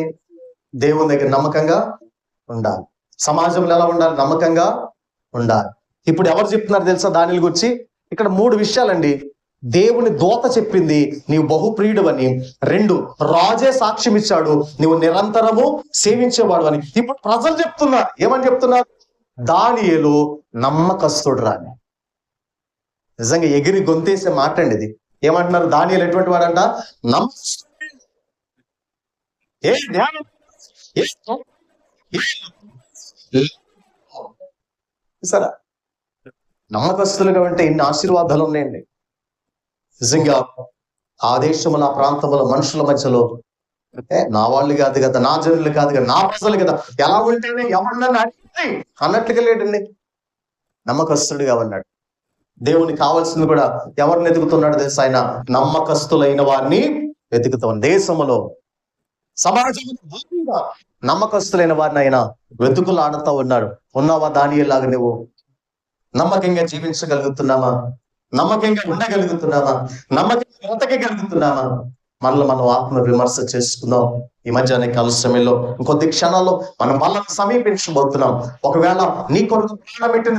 A: దేవుని దగ్గర నమ్మకంగా ఉండాలి. సమాజంలో ఎలా ఉండాలి? నమ్మకంగా ఉండాలి. ఇప్పుడు ఎవరు చెప్తున్నారు తెలుసా దానియేలు గురించి? ఇక్కడ 3 విషయాలండి. దేవుని దూత చెప్పింది నీవు బహుప్రియుడు అని. 2, రాజే సాక్ష్యం ఇచ్చాడు నువ్వు నిరంతరము సేవించేవాడు అని. ఇప్పుడు ప్రజలు చెప్తున్నారు. ఏమని చెప్తున్నారు? దానియేలు నమ్మకస్తుడు రాని. నిజంగా ఎగిరి గొంతేసే మాట అండి ఇది. ఏమంటున్నారు? దానియేలు ఎటువంటి వాడంట? సరే, నమ్మకస్తులుగా ఉంటే ఇన్ని ఆశీర్వాదాలు ఉన్నాయండి. నిజంగా ఆ దేశంలో, ఆ ప్రాంతంలో, మనుషుల మధ్యలో అంటే నా వాళ్ళు కాదు కదా, నా జనులు కాదు కదా, నా ప్రజలు కదా, ఎలా ఉంటేనే ఎవరినన్నా అడిగి అన్నట్లుగా లేడండి. నమ్మకస్తుడిగా ఉన్నాడు. దేవునికి కావాల్సింది కూడా ఎవరిని వెతుకుతున్నాడు తెలుసా? ఆయన నమ్మకస్తులైన వారిని వెతుకుతాం. దేశంలో, సమాజంలో నమ్మకస్తులైన వారిని ఆయన వెతుకులాడుతూ ఉన్నాడు. ఉన్నావా దానియేలులాగా? నువ్వు నమ్మకంగా జీవించగలుగుతున్నామా? నమ్మకంగా ఉండగలుగుతున్నామా? నమ్మకంగా బ్రతకగలుగుతున్నామా? మనలో మనం ఆత్మ విమర్శ చేసుకుందాం. ఈ మధ్యాహ్న కాల సమయంలో ఇంకొద్ది క్షణాల్లో మనం వాళ్ళని సమీపించబోతున్నాం. ఒకవేళ నీ కొరకు ప్రాణం పెట్టిన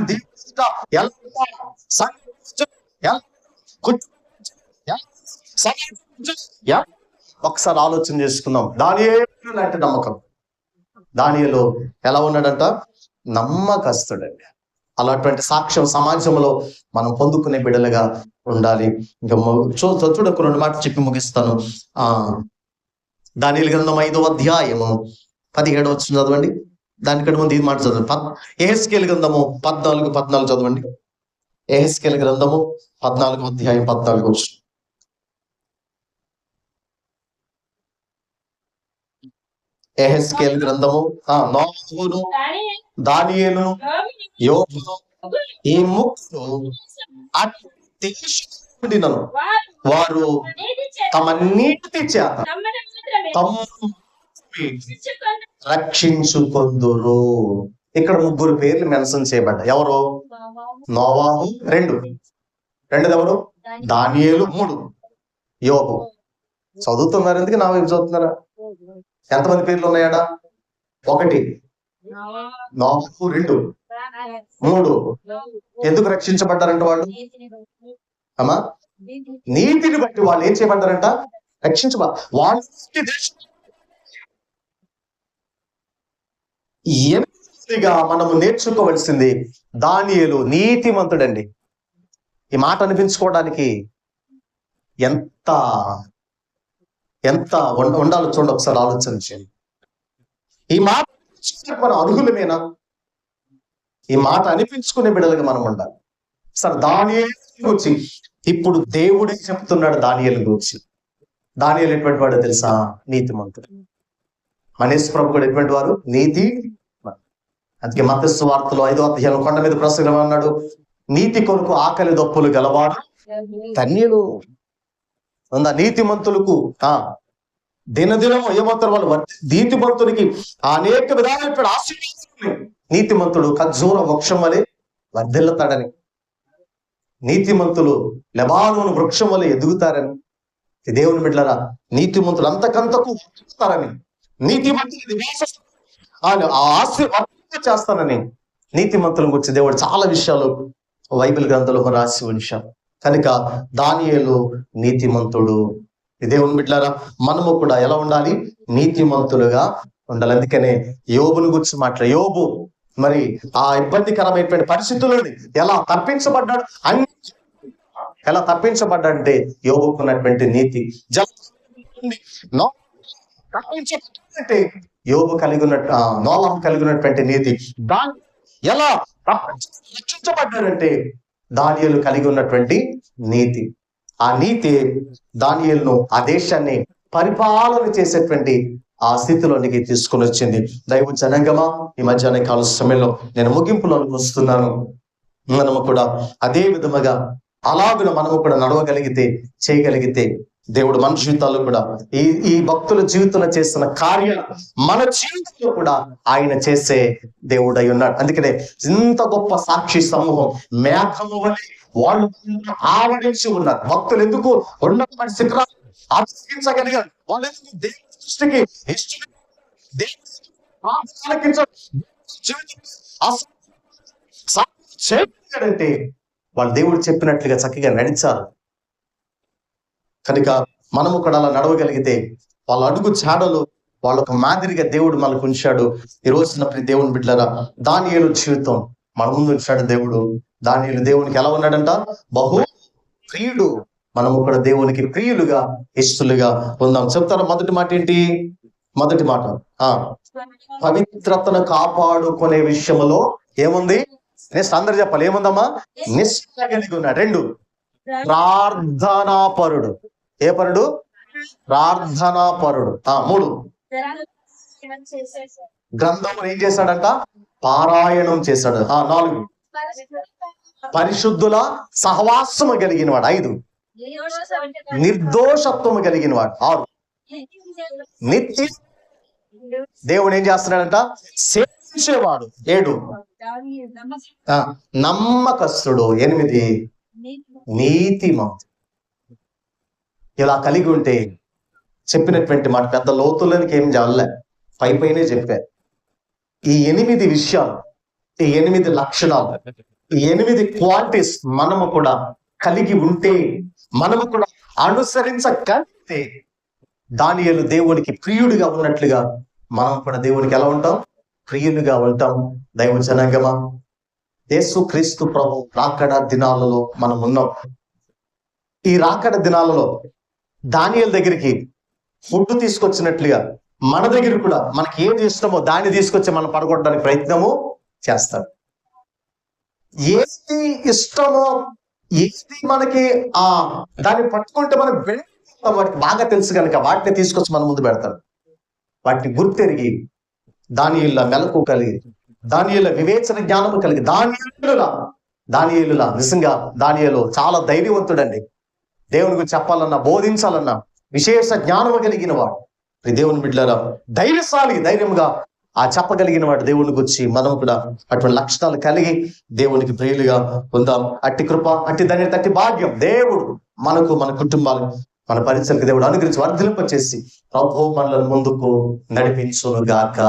A: ఒకసారి ఆలోచన చేసుకుందాం. దానియేలు లాంటి నమ్మకం. దానియేలు ఎలా ఉన్నాడంట? నమ్మకస్తుడండి. అలాంటి సాక్ష్యం సమాజంలో మనం పొందుకునే బిడ్డలుగా ఉండాలి. ఇంకా చూడకు 2 మాటలు చెప్పి ముగిస్తాను. దానియేలు గ్రంథం 5వ అధ్యాయము 17 వచనం చదవండి. దానికంటే ముందు ఇది మాట చదవండి. యెహెజ్కేలు గ్రంథము 14 చదవండి. యెహెజ్కేలు గ్రంథము 14వ అధ్యాయం 14 వచనం. యెహెజ్కేలు గ్రంథము నోవాహును, దానియేలును, యోబును ఈ ముగ్గురు దేశముండినను వారు తమ నీతి చేత రక్షించుకొందురు. ఇక్కడ 3 పేర్లు మెన్షన్ చేయబడ్డాయి. ఎవరు? నోవాహు 2, ఎవరు? దానియేలు 3, యోబు. చదువుతున్నారు ఎందుకు నా వైపు చదువుతున్నారా? ఎంతమంది పేర్లు ఉన్నాయడా? 1, నోవాహు 2, 3. ఎందుకు రక్షించబడ్డారంట వాళ్ళు? అమ్మా, నీతిని బట్టి వాళ్ళు ఏం చేయబడ్డారంట? వాళ్ళు ఎనిమిదిగా మనము నేర్చుకోవలసింది, దానియేలు నీతిమంతుడండి. ఈ మాట అనిపించుకోవడానికి ఎంత ఉండాలో చూడండి. ఒకసారి ఆలోచించండి. ఈ మాట మనం అర్హులమేనా? ఈ మాట అనిపించుకునే బిడ్డలుగా మనం ఉండాలి. సార్ దానియేలు గురించి ఇప్పుడు దేవుడే చెప్తున్నాడు. దానియేలు గురించి. దానియేలు ఎటువంటి వాడు తెలుసా? నీతిమంతుడు. మనేశ్వర ప్రభు కూడా ఎటువంటి వారు? నీతి. అందుకే మత్తయి సువార్తలో 5వ అధ్యాయం కొండ మీద ప్రసంగం అన్నాడు, నీతి కొరకు ఆకలి దప్పులు గలవారు ధన్యులు. ఉందా? నీతిమంతులకు దినదినము ఏమవుతారు వాళ్ళు? నీతిమంతునికి అనేక విధాలైన ఆశీర్వాదాలు. నీతిమంతుడు ఖర్జూర వృక్షం వలె వర్ధిల్లుతాడని, నీతిమంతులు లెబానోను వృక్షం వలె ఎదుగుతారని, దేవుని బిడ్డలారా నీతిమంతులు అంతకంతకు వర్ధిల్లుతారని, నీతిమంతులు ఆశీర్వాదం చేస్తానని నీతిమంతులను గురించి దేవుడు చాలా విషయాలు బైబిల్ గ్రంథంలో రాసి ఉంచారు. కనుక దానియేలు నీతిమంతుడు. దేవుని బిడ్డలారా మనము కూడా ఎలా ఉండాలి? నీతిమంతులుగా ఉండాలి. అందుకనే యోబుని గురించి మాట్లాడు. యోబు మరి ఆ ఇబ్బందికరమైనటువంటి పరిస్థితులని ఎలా తప్పించబడ్డాడంటే యోబుకున్నటువంటి నీతి. తప్పించబడ్డాడంటే యోబు నోవాహు కలిగి ఉన్నటువంటి నీతి. ఎలా రక్షించబడ్డాడంటే దానియేలు కలిగి ఉన్నటువంటి నీతి. ఆ నీతి దానియేలును ఆ దేశాన్ని పరిపాలన చేసేటువంటి ఆ స్థితిలోనికి తీసుకుని వచ్చింది. దైవ జనాంగమా, ఈ మధ్యాహ్న కాల సమయంలో నేను ముగింపులోకి వస్తున్నాను. మనము కూడా అదే విధముగా అలాగున మనము కూడా నడవగలిగితే, చేయగలిగితే దేవుడు మన జీవితాల్లో కూడా ఈ భక్తుల జీవితంలో చేస్తున్న కార్యాలు మన జీవితంలో కూడా ఆయన చేసే దేవుడు అయి ఉన్నాడు. అందుకనే ఇంత గొప్ప సాక్షి సమూహం మేఘము వలె వాళ్ళు ఆవరించి ఉన్నారు. భక్తులు ఎందుకు ఉన్నటువంటి శిఖరాలు ఆచరించగలిగారు? వాళ్ళు ఎందుకు దేవుని దృష్టికి అంటే వాళ్ళు దేవుడు చెప్పినట్లుగా చక్కగా నడిచారు. కనుక మనము కూడా అలా నడవగలిగితే వాళ్ళ అడుగు చాడలు వాళ్ళొక మాదిరిగా దేవుడు మనకు ఉంచాడు. ఈ రోజున దేవుని బిడ్డలారా దానియేలు జీవితం మన ముందు ఉంచాడు దేవుడు. దానియేలు దేవునికి ఎలా ఉన్నాడంట? బహు ప్రియుడు. మనము కూడా దేవునికి ప్రియులుగా, ఇష్టలుగా ఉందాం. చెప్తారా? మొదటి మాట ఏంటి? మొదటి మాట పవిత్రతను కాపాడుకునే విషయంలో ఏముంది? నెక్స్ట్ అందరు చెప్పాలి ఏముందమ్మా? నిష్ఠ కలిగి ఉన్నాడు. 2 ప్రార్థనాపరుడు. ఏ పరుడు? ప్రార్థనా పరుడు. 3 గ్రంథం ఏం చేశాడంట? పారాయణం చేశాడు. 4 పరిశుద్ధుల సహవాసము కలిగిన వాడు. 5 నిర్దోషత్వము కలిగిన వాడు. 6 నిత్య దేవుడు ఏం చేస్తున్నాడంట? సేవించేవాడు. 7 నమ్మకస్తుడు. 8 నీతిమంతుడు. ఇలా కలిగి ఉంటే చెప్పినటువంటి మాట పెద్ద లోతులకి ఏం చాలే, పైనే చెప్పారు. ఈ 8 విషయాలు, ఈ 8 లక్షణాలు, ఈ 8 క్వాలిటీస్ మనము కూడా కలిగి ఉంటే, మనము కూడా అనుసరించగలిగితే దానియేలు దేవునికి ప్రియుడిగా ఉన్నట్లుగా మనం కూడా దేవునికి ఎలా ఉంటాం? ప్రియులుగా ఉంటాం. దైవ జనాంగమా, యేసు క్రీస్తు ప్రభు రాకడ దినాలలో మనం ఉన్నాం. ఈ రాకడ దినాలలో దానియేలు దగ్గరికి ఫుడ్ తీసుకొచ్చినట్లుగా మన దగ్గర కూడా మనకి ఏది ఇష్టమో దాన్ని తీసుకొచ్చి మనం పడగొట్టడానికి ప్రయత్నము చేస్తాడు. ఏది ఇష్టమో, ఏది మనకి దాన్ని పట్టుకుంటే మనం వెళ్తాం, వాటికి బాగా తెలుసు కనుక వాటిని తీసుకొచ్చి మన ముందు పెడతాడు. వాటిని గుర్తెరిగి దానియేలులా మెలకు కలిగి, దానియేలులా వివేచన జ్ఞానము కలిగి, దానియేలులా నిజంగా దానియేలు చాలా ధైర్యవంతుడండి. దేవుని గురించి చెప్పాలన్నా, బోధించాలన్నా విశేష జ్ఞానము కలిగిన వాడు. దేవుని బిడ్డలారా, ధైర్యంగా చెప్పగలిగిన వాడు దేవుని గురించి. మనం కూడా అటువంటి లక్షణాలు కలిగి దేవునికి ప్రియులుగా ఉందాం. అట్టి కృప, అట్టి ధన్యత, అట్టి భాగ్యం దేవుడు మనకు, మన కుటుంబాలకు, మన పరిచయకు దేవుడు అనుగ్రహించి వర్ధింపచేసి ప్రభు మనలను ముందుకు నడిపించునుగాక.